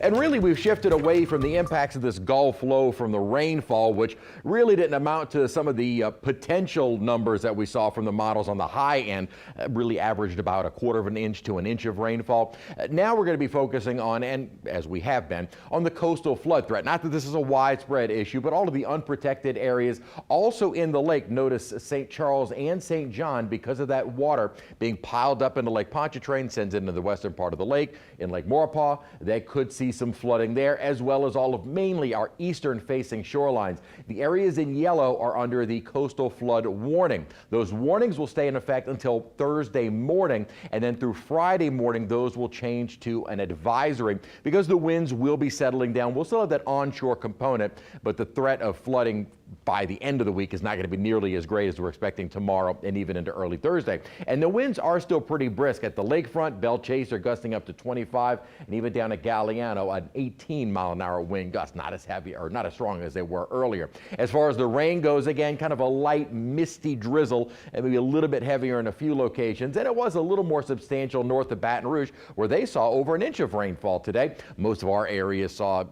And really, we've shifted away from the impacts of this Gulf flow from the rainfall, which really didn't amount to some of the potential numbers that we saw from the models on the high end, really averaged about a quarter of an inch to an inch of rainfall. Now we're going to be focusing on, and as we have been, on the coastal flood threat. Not that this is a widespread issue, but all of the unprotected areas also in the lake. Notice St. Charles and St. John, because of that water being piled up into Lake Pontchartrain, sends into the western part of the lake. In Lake Maurepas, they could see some flooding there, as well as all of mainly our eastern facing shorelines. The areas in yellow are under the coastal flood warning. Those warnings will stay in effect until Thursday morning, and then through Friday morning those will change to an advisory because the winds will be settling down. We'll still have that onshore component, but the threat of flooding by the end of the week is not going to be nearly as great as we're expecting tomorrow and even into early Thursday. And the winds are still pretty brisk. At the lakefront, Belle Chase are gusting up to 25, and even down at Galliano, an 18-mile-an-hour wind gust, not as heavy or not as strong as they were earlier. As far as the rain goes, again, kind of a light, misty drizzle, and maybe a little bit heavier in a few locations. And it was a little more substantial north of Baton Rouge, where they saw over an inch of rainfall today. Most of our areas saw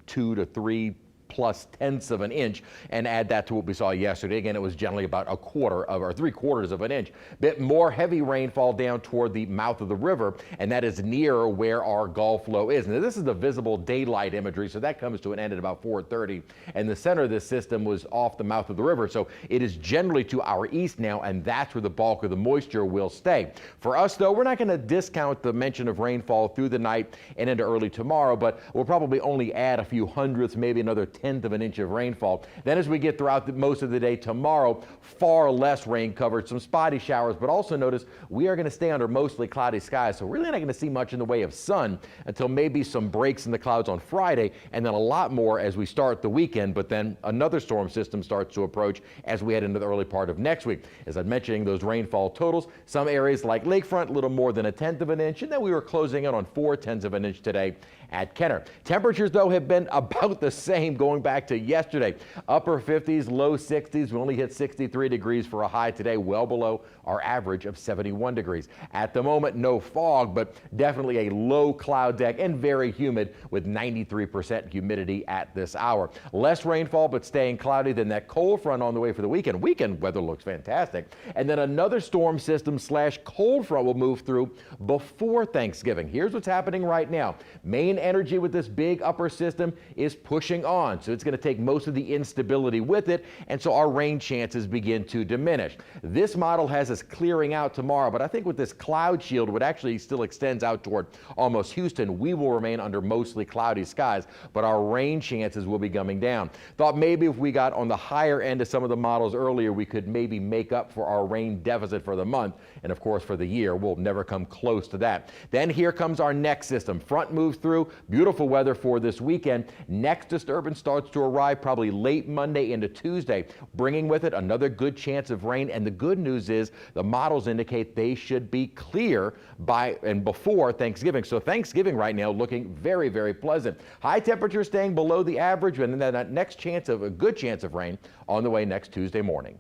2 to 3 plus tenths of an inch, and add that to what we saw yesterday. Again, it was generally about a quarter of or 3/4 of an inch. Bit more heavy rainfall down toward the mouth of the river, and that is near where our Gulf flow is. Now, this is the visible daylight imagery, so that comes to an end at about 4:30, and the center of this system was off the mouth of the river, so it is generally to our east now, and that's where the bulk of the moisture will stay. For us, though, we're not going to discount the mention of rainfall through the night and into early tomorrow, but we'll probably only add a few hundredths, maybe another tenth of an inch of rainfall. Then as we get throughout most of the day tomorrow, far less rain coverage, some spotty showers, but also notice we are going to stay under mostly cloudy skies, so really not going to see much in the way of sun until maybe some breaks in the clouds on Friday, and then a lot more as we start the weekend. But then another storm system starts to approach as we head into the early part of next week. As I'm mentioning those rainfall totals, some areas like Lakefront, a little more than a tenth of an inch, and then we were closing in on 4/10 of an inch today at Kenner. Temperatures, though, have been about the same going back to yesterday. Upper 50s, low 60s. We only hit 63 degrees for a high today, well below our average of 71 degrees. At the moment, no fog, but definitely a low cloud deck and very humid with 93% humidity at this hour. Less rainfall, but staying cloudy than that cold front on the way for the weekend. Weekend weather looks fantastic. And then another storm system / cold front will move through before Thanksgiving. Here's what's happening right now. Main energy with this big upper system is pushing on, so it's going to take most of the instability with it, and so our rain chances begin to diminish. This model has us clearing out tomorrow, but I think with this cloud shield, which actually still extends out toward almost Houston, we will remain under mostly cloudy skies, but our rain chances will be coming down. Thought maybe if we got on the higher end of some of the models earlier, we could maybe make up for our rain deficit for the month, and of course for the year. We'll never come close to that. Then here comes our next system. Front moves through. Beautiful weather for this weekend. Next disturbance starts to arrive probably late Monday into Tuesday, bringing with it another good chance of rain. And the good news is the models indicate they should be clear by and before Thanksgiving. So Thanksgiving right now looking very, very pleasant. High temperatures staying below the average, and then that next chance of a good chance of rain on the way next Tuesday morning.